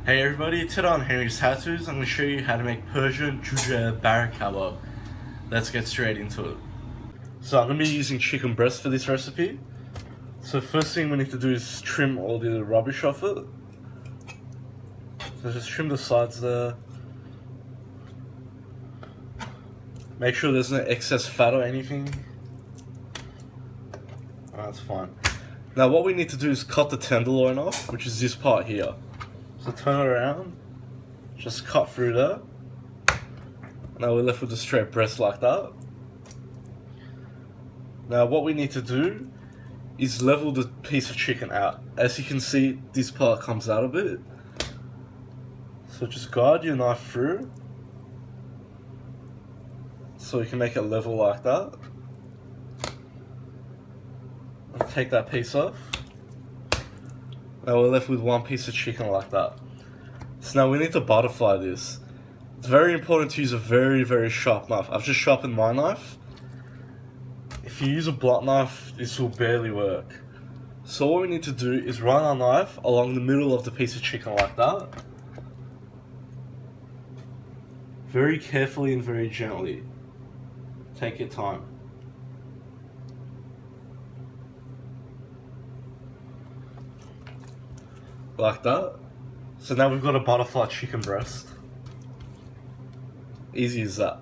Hey everybody, today on Henry's How To's, I'm going to show you how to make Persian Joojeh Barg kebab. Let's get straight into it. So I'm going to be using chicken breast for this recipe. So first thing we need to do is trim all the rubbish off it. So just trim the sides there. Make sure there's no excess fat or anything. That's fine. Now what we need to do is cut the tenderloin off, which is this part here. So turn it around, just cut through there. Now we're left with a straight breast like that. Now what we need to do is level the piece of chicken out. As you can see, this part comes out a bit. So just guide your knife through, so you can make it level like that. And take that piece off. Now we're left with one piece of chicken like that. So now we need to butterfly this. It's very important to use a very sharp knife. I've just sharpened my knife. If you use a blunt knife, this will barely work. So what we need to do is run our knife along the middle of the piece of chicken like that. Very carefully and very gently. Take your time. Like that. So now we've got a butterfly chicken breast. Easy as that.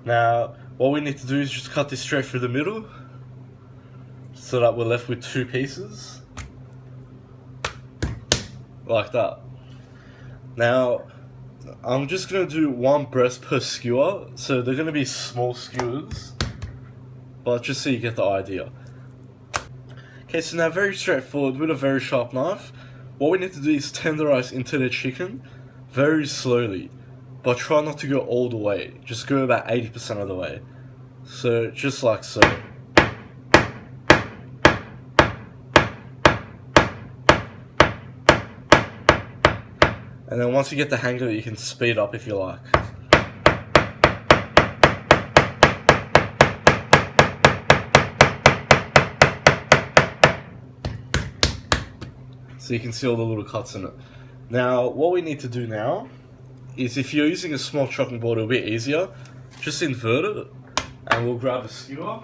Now what we need to do is just cut this straight through the middle, so that we're left with two pieces. Like that. Now I'm just going to do one breast per skewer, so they're going to be small skewers, but just so you get the idea. Okay, so now very straightforward with a very sharp knife. What we need to do is tenderize into the chicken very slowly, but try not to go all the way. Just go about 80% of the way. So just like so. And then once you get the hang of it, you can speed up if you like. So you can see all the little cuts in it. Now, what we need to do now is, if you're using a small chopping board, it'll be easier. Just invert it, and we'll grab a skewer.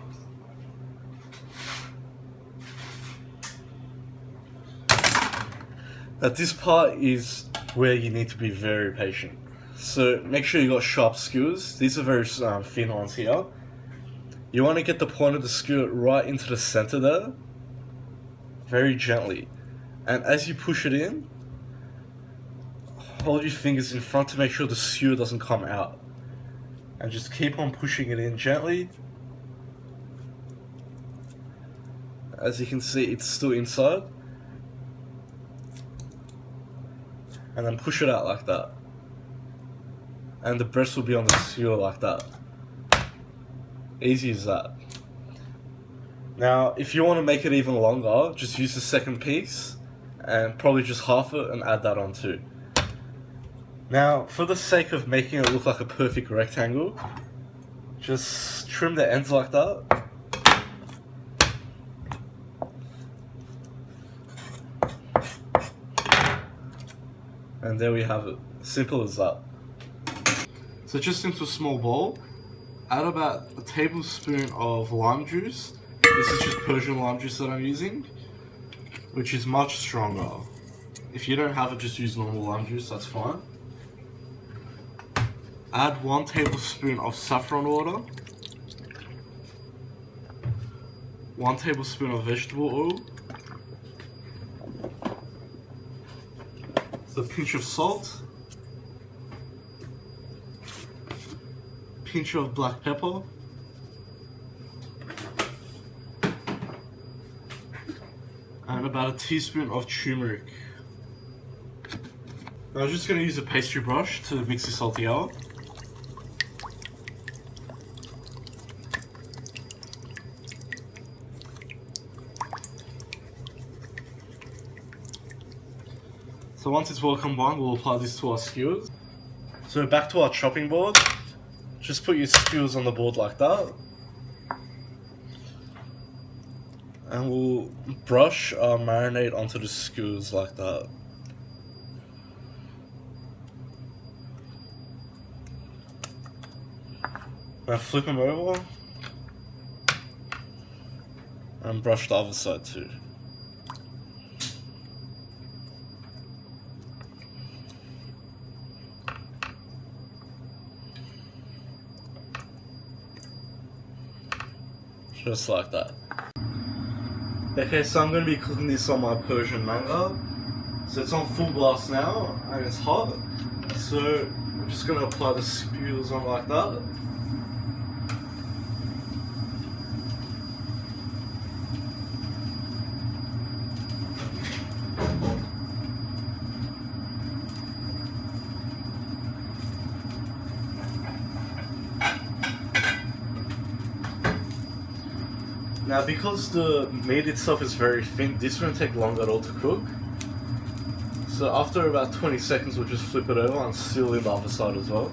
Now this part is where you need to be very patient. So make sure you got sharp skewers. These are very thin ones here. You want to get the point of the skewer right into the center there, very gently. And as you push it in, hold your fingers in front to make sure the skewer doesn't come out. And just keep on pushing it in gently. As you can see, it's still inside. And then push it out like that. And the breast will be on the skewer like that. Easy as that. Now, if you want to make it even longer, just use the second piece and probably just half it and add that on too. Now, for the sake of making it look like a perfect rectangle, just trim the ends like that. And there we have it. Simple as that. So just into a small bowl, add about a tablespoon of lime juice. This is just Persian lime juice that I'm using, which is much stronger. If you don't have it, just use normal lime juice, that's fine. Add 1 tablespoon of saffron water, 1 tablespoon of vegetable oil, a pinch of salt, pinch of black pepper, and about a teaspoon of turmeric. Now I'm just going to use a pastry brush to mix this all together. So once it's well combined, we'll apply this to our skewers. So back to our chopping board. Just put your skewers on the board like that. And we'll brush our marinade onto the skewers like that. Now flip them over and brush the other side too. Just like that. Okay, so I'm going to be cooking this on my Persian manga. So it's on full blast now and it's hot. So I'm just going to apply the skewers on like that. Now because the meat itself is very thin, this won't take long at all to cook. So after about 20 seconds we'll just flip it over and seal in the other side as well.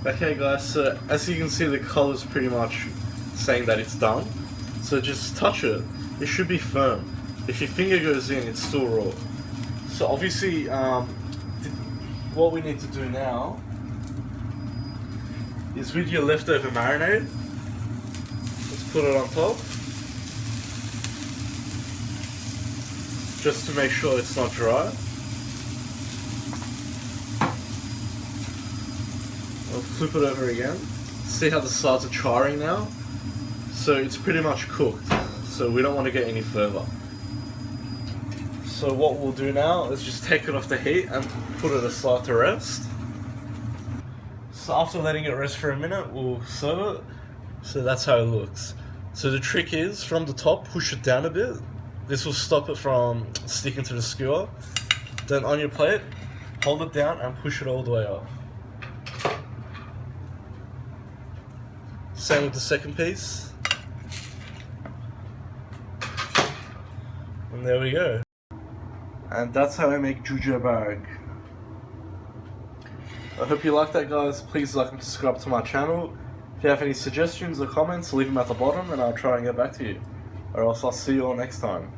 Okay guys, so as you can see the color's pretty much saying that it's done. So just touch it. It should be firm. If your finger goes in, it's still raw. So obviously, what we need to do now is with your leftover marinade, let's put it on top. Just to make sure it's not dry. I'll flip it over again. See how the sides are charring now? So it's pretty much cooked. So we don't want to get any further. So what we'll do now is just take it off the heat and put it aside to rest. So after letting it rest for a minute, we'll serve it. So that's how it looks. So the trick is, from the top, push it down a bit. This will stop it from sticking to the skewer. Then on your plate, hold it down and push it all the way up. Same with the second piece. And there we go. And that's how I make Joojeh Barg. I hope you like that guys. Please like and subscribe to my channel. If you have any suggestions or comments, leave them at the bottom and I'll try and get back to you. Or else I'll see you all next time.